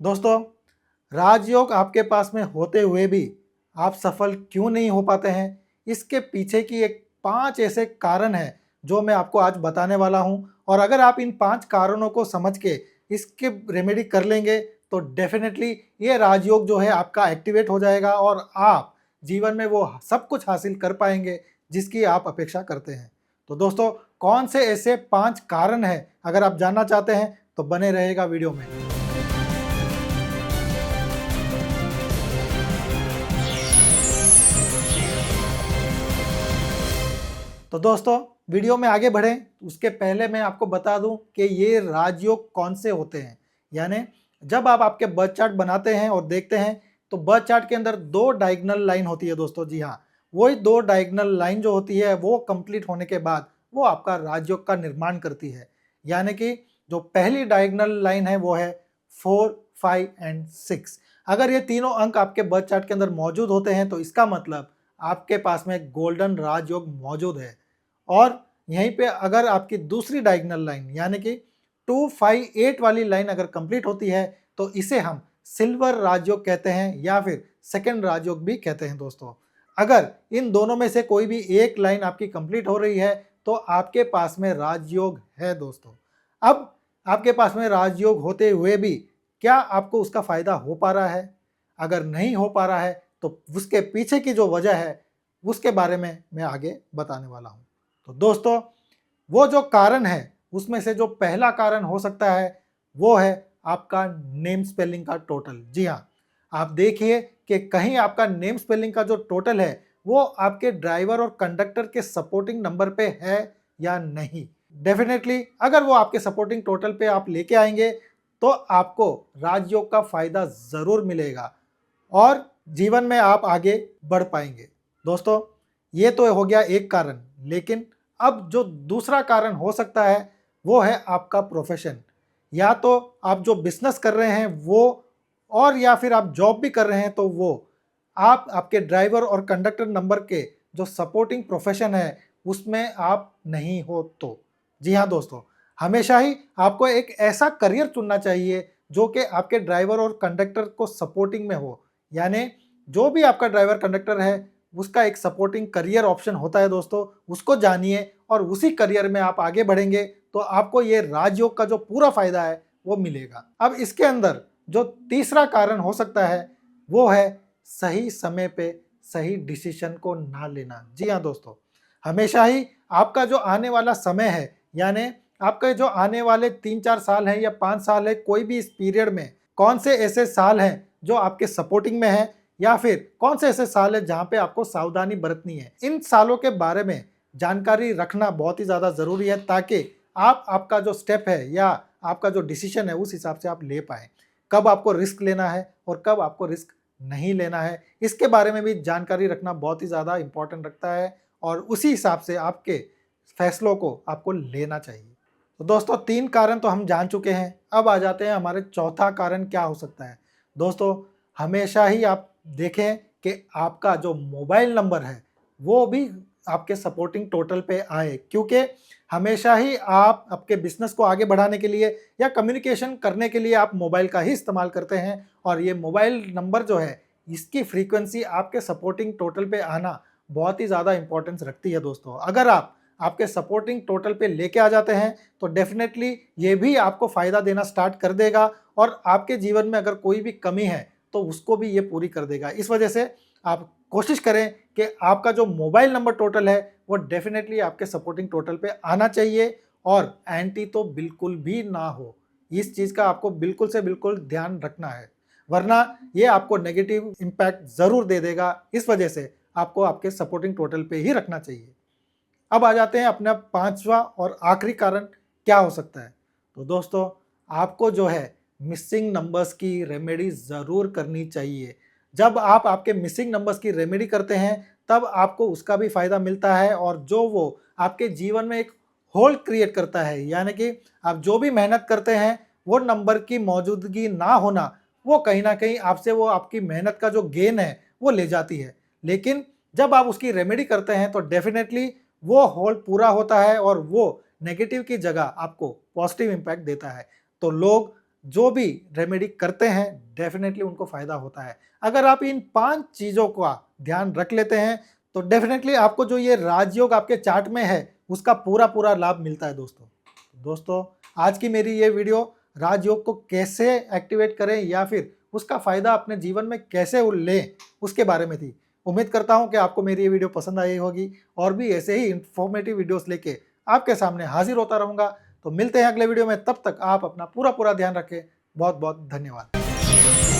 दोस्तों, राजयोग आपके पास में होते हुए भी आप सफल क्यों नहीं हो पाते हैं? इसके पीछे की एक 5 ऐसे कारण हैं जो मैं आपको आज बताने वाला हूँ और अगर आप इन 5 कारणों को समझ के इसके रेमेडी कर लेंगे तो डेफ़िनेटली ये राजयोग जो है आपका एक्टिवेट हो जाएगा और आप जीवन में वो सब कुछ हासिल कर पाएँगे जिसकी आप अपेक्षा करते हैं। तो दोस्तों, कौन से ऐसे 5 कारण हैं? अगर आप जानना चाहते हैं तो बने रहिएगा वीडियो में। तो दोस्तों, वीडियो में आगे बढ़ें उसके पहले मैं आपको बता दूं कि ये राजयोग कौन से होते हैं। यानी जब आप आपके बर्थ चार्ट बनाते हैं और देखते हैं तो बर्थ चार्ट के अंदर 2 डायगोनल लाइन होती है दोस्तों। जी हाँ, वही 2 डायगोनल लाइन जो होती है वो कंप्लीट होने के बाद वो आपका राजयोग का निर्माण करती है। यानी कि जो पहली डायगोनल लाइन है वो है 4, 5 एंड 6। अगर ये तीनों अंक आपके बर्थ चार्ट के अंदर मौजूद होते हैं तो इसका मतलब आपके पास में गोल्डन राजयोग मौजूद है। और यहीं पे अगर आपकी दूसरी डायगोनल लाइन यानी कि 258 वाली लाइन अगर कंप्लीट होती है तो इसे हम सिल्वर राजयोग कहते हैं या फिर सेकंड राजयोग भी कहते हैं दोस्तों। अगर इन दोनों में से कोई भी एक लाइन आपकी कंप्लीट हो रही है तो आपके पास में राजयोग है दोस्तों। अब आपके पास में राजयोग होते हुए भी क्या आपको उसका फायदा हो पा रहा है? अगर नहीं हो पा रहा है तो उसके पीछे की जो वजह है उसके बारे में मैं आगे बताने वाला हूँ। तो दोस्तों, वो जो कारण है उसमें से जो पहला कारण हो सकता है वो है आपका नेम स्पेलिंग का टोटल। जी हाँ, आप देखिए कि कहीं आपका नेम स्पेलिंग का जो टोटल है वो आपके ड्राइवर और कंडक्टर के सपोर्टिंग नंबर पे है या नहीं। डेफिनेटली अगर वो आपके सपोर्टिंग टोटल पे आप लेके आएंगे तो आपको राजयोग का फायदा ज़रूर मिलेगा और जीवन में आप आगे बढ़ पाएंगे। दोस्तों, ये तो हो गया एक कारण, लेकिन अब जो दूसरा कारण हो सकता है वो है आपका प्रोफेशन। या तो आप जो बिजनेस कर रहे हैं वो, और या फिर आप जॉब भी कर रहे हैं तो वो आप आपके ड्राइवर और कंडक्टर नंबर के जो सपोर्टिंग प्रोफेशन है उसमें आप नहीं हो तो। जी हाँ दोस्तों, हमेशा ही आपको एक ऐसा करियर चुनना चाहिए जो कि आपके ड्राइवर और कंडक्टर को सपोर्टिंग में हो। यानी जो भी आपका ड्राइवर कंडक्टर है उसका एक सपोर्टिंग करियर ऑप्शन होता है दोस्तों, उसको जानिए और उसी करियर में आप आगे बढ़ेंगे तो आपको ये राजयोग का जो पूरा फायदा है वो मिलेगा। अब इसके अंदर जो तीसरा कारण हो सकता है वो है सही समय पे सही डिसीजन को ना लेना। जी हाँ दोस्तों, हमेशा ही आपका जो आने वाला समय है यानी आपके जो आने वाले 3-4 साल हैं या 5 साल है, कोई भी इस पीरियड में कौन से ऐसे साल हैं जो आपके सपोर्टिंग में है या फिर कौन से ऐसे साल है जहां पे आपको सावधानी बरतनी है। इन सालों के बारे में जानकारी रखना बहुत ही ज़्यादा ज़रूरी है ताकि आप आपका जो स्टेप है या आपका जो डिसीजन है उस हिसाब से आप ले पाएँ। कब आपको रिस्क लेना है और कब आपको रिस्क नहीं लेना है, इसके बारे में भी जानकारी रखना बहुत ही ज़्यादा इम्पोर्टेंट रखता है और उसी हिसाब से आपके फैसलों को आपको लेना चाहिए। तो दोस्तों, 3 कारण तो हम जान चुके हैं। अब आ जाते हैं हमारे चौथा कारण क्या हो सकता है। दोस्तों, हमेशा ही आप देखें कि आपका जो मोबाइल नंबर है वो भी आपके सपोर्टिंग टोटल पे आए, क्योंकि हमेशा ही आप आपके बिजनेस को आगे बढ़ाने के लिए या कम्युनिकेशन करने के लिए आप मोबाइल का ही इस्तेमाल करते हैं और ये मोबाइल नंबर जो है इसकी फ्रीक्वेंसी आपके सपोर्टिंग टोटल पे आना बहुत ही ज़्यादा इंपॉर्टेंस रखती है दोस्तों। अगर आप आपके सपोर्टिंग टोटल पे लेके आ जाते हैं तो डेफिनेटली ये भी आपको फ़ायदा देना स्टार्ट कर देगा और आपके जीवन में अगर कोई भी कमी है तो उसको भी ये पूरी कर देगा। इस वजह से आप कोशिश करें कि आपका जो मोबाइल नंबर टोटल है वो डेफिनेटली आपके सपोर्टिंग टोटल पे आना चाहिए और एंटी तो बिल्कुल भी ना हो। इस चीज़ का आपको बिल्कुल से बिल्कुल ध्यान रखना है, वरना ये आपको नेगेटिव इम्पैक्ट ज़रूर दे देगा। इस वजह से आपको आपके सपोर्टिंग टोटल पे ही रखना चाहिए। अब आ जाते हैं अपना 5वां और आखिरी कारण क्या हो सकता है। तो दोस्तों, आपको जो है मिसिंग नंबर्स की रेमेडी ज़रूर करनी चाहिए। जब आप आपके मिसिंग नंबर्स की रेमेडी करते हैं तब आपको उसका भी फ़ायदा मिलता है और जो वो आपके जीवन में एक होल क्रिएट करता है। यानी कि आप जो भी मेहनत करते हैं वो नंबर की मौजूदगी ना होना वो कहीं न कहीं आपसे वो आपकी मेहनत का जो गेन है वो ले जाती है। लेकिन जब आप उसकी रेमेडी करते हैं तो डेफिनेटली वो होल पूरा होता है और वो नेगेटिव की जगह आपको पॉजिटिव इम्पैक्ट देता है। तो लोग जो भी रेमेडी करते हैं डेफिनेटली उनको फ़ायदा होता है। अगर आप इन 5 चीज़ों का ध्यान रख लेते हैं तो डेफिनेटली आपको जो ये राजयोग आपके चार्ट में है उसका पूरा लाभ मिलता है दोस्तों। दोस्तों, आज की मेरी ये वीडियो राजयोग को कैसे एक्टिवेट करें या फिर उसका फ़ायदा अपने जीवन में कैसे लें उसके बारे में थी। उम्मीद करता हूँ कि आपको मेरी ये वीडियो पसंद आई होगी और भी ऐसे ही इंफॉर्मेटिव वीडियोस लेके आपके सामने हाजिर होता रहूँगा। तो मिलते हैं अगले वीडियो में, तब तक आप अपना पूरा ध्यान रखें। बहुत बहुत धन्यवाद।